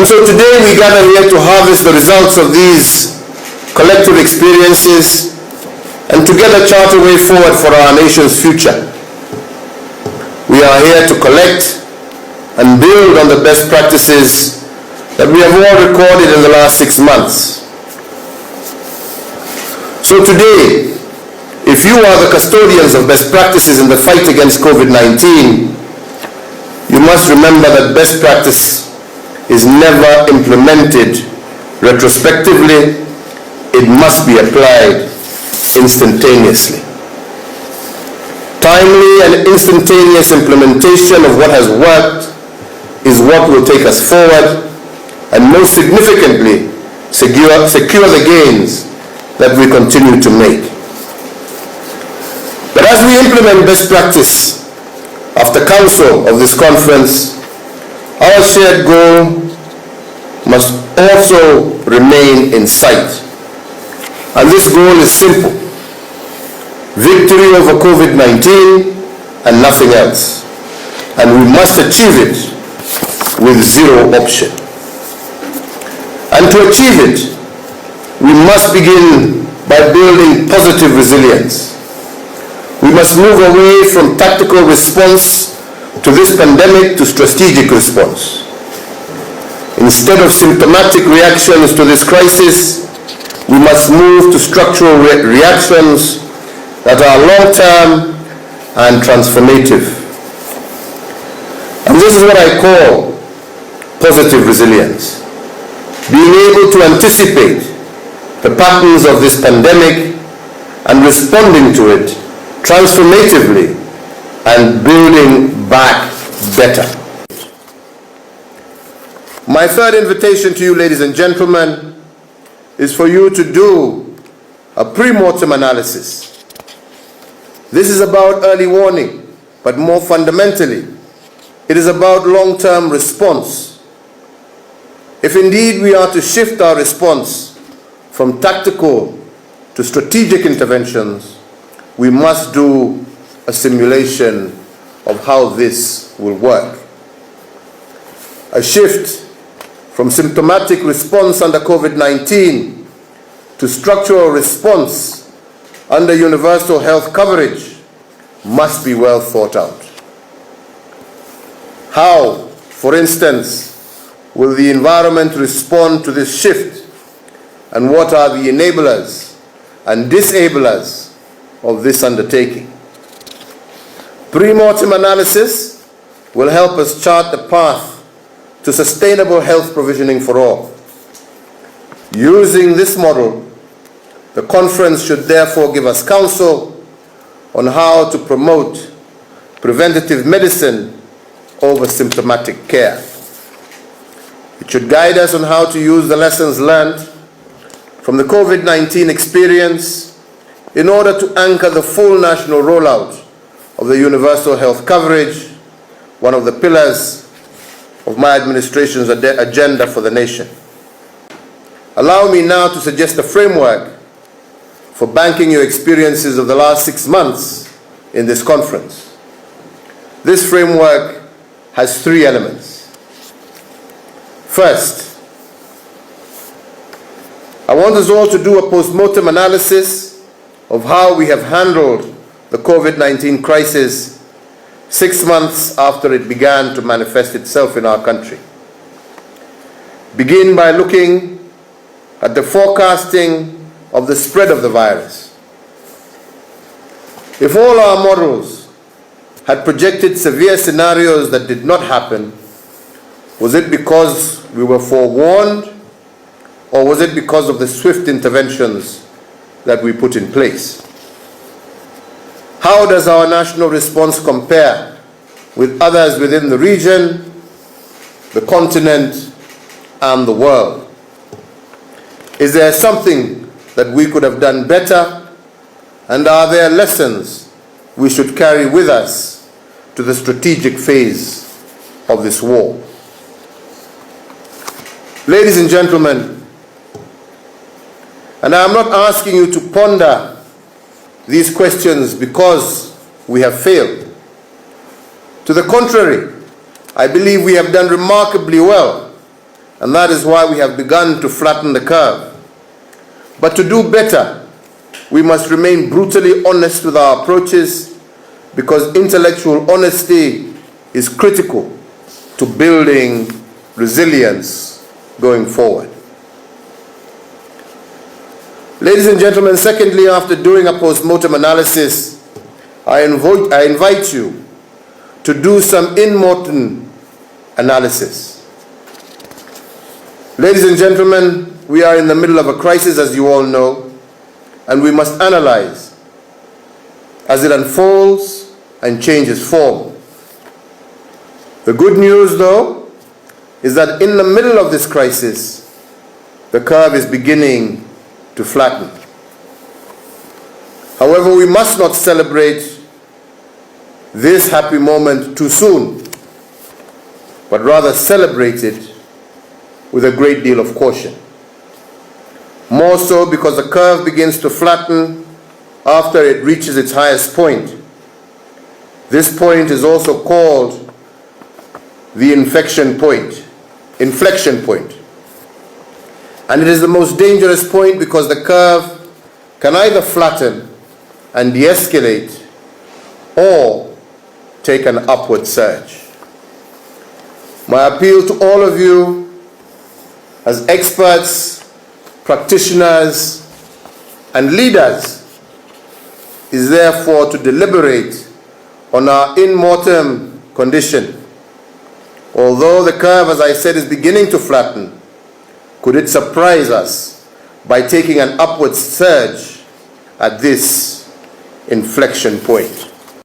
And so today we gather here to harvest the results of these collective experiences and together chart a way forward for our nation's future. We are here to collect and build on the best practices that we have all recorded in the last 6 months. So today, if you are the custodians of best practices in the fight against COVID-19, you must remember that best practice is never implemented retrospectively. It must be applied instantaneously. Timely and instantaneous implementation of what has worked is what will take us forward and most significantly secure the gains that we continue to make. But as we implement best practice after council of this conference, our shared goal must also remain in sight. And this goal is simple: victory over COVID-19 and nothing else. And we must achieve it with zero option. And to achieve it, we must begin by building positive resilience. We must move away from tactical response to this pandemic to strategic response. Instead of symptomatic reactions to this crisis, we must move to structural reactions that are long-term and transformative. And this is what I call positive resilience. Being able to anticipate the patterns of this pandemic and responding to it transformatively and building back better. My third invitation to you, ladies and gentlemen, is for you to do a pre-mortem analysis. This is about early warning, but more fundamentally, it is about long-term response. If indeed we are to shift our response from tactical to strategic interventions, we must do a simulation of how this will work. A shift from symptomatic response under COVID-19 to structural response under universal health coverage must be well thought out. How, for instance, will the environment respond to this shift, and what are the enablers and disablers of this undertaking? Pre-mortem analysis will help us chart the path to sustainable health provisioning for all. Using this model, the conference should therefore give us counsel on how to promote preventative medicine over symptomatic care. It should guide us on how to use the lessons learned from the COVID-19 experience in order to anchor the full national rollout of the universal health coverage, one of the pillars of my administration's agenda for the nation. Allow me now to suggest a framework for banking your experiences of the last 6 months in this conference. This framework has 3 elements. First, I want us all to do a post-mortem analysis of how we have handled the COVID-19 crisis 6 months after it began to manifest itself in our country. Begin by looking at the forecasting of the spread of the virus. If all our models had projected severe scenarios that did not happen, was it because we were forewarned, or was it because of the swift interventions that we put in place? How does our national response compare with others within the region, the continent, and the world? Is there something that we could have done better? And are there lessons we should carry with us to the strategic phase of this war? Ladies and gentlemen, and I am not asking you to ponder these questions because we have failed. To the contrary, I believe we have done remarkably well, and that is why we have begun to flatten the curve. But to do better, we must remain brutally honest with our approaches, because intellectual honesty is critical to building resilience going forward. Ladies and gentlemen, secondly, after doing a post-mortem analysis, I invite you to do some in-mortem analysis. Ladies and gentlemen, we are in the middle of a crisis, as you all know, and we must analyze as it unfolds and changes form. The good news, though, is that in the middle of this crisis, the curve is beginning to flatten. However, we must not celebrate this happy moment too soon, but rather celebrate it with a great deal of caution. More so because the curve begins to flatten after it reaches its highest point. This point is also called the inflection point. And it is the most dangerous point because the curve can either flatten and de-escalate or take an upward surge. My appeal to all of you as experts, practitioners, and leaders is therefore to deliberate on our in-mortem condition. Although the curve, as I said, is beginning to flatten, could it surprise us by taking an upward surge at this inflection point?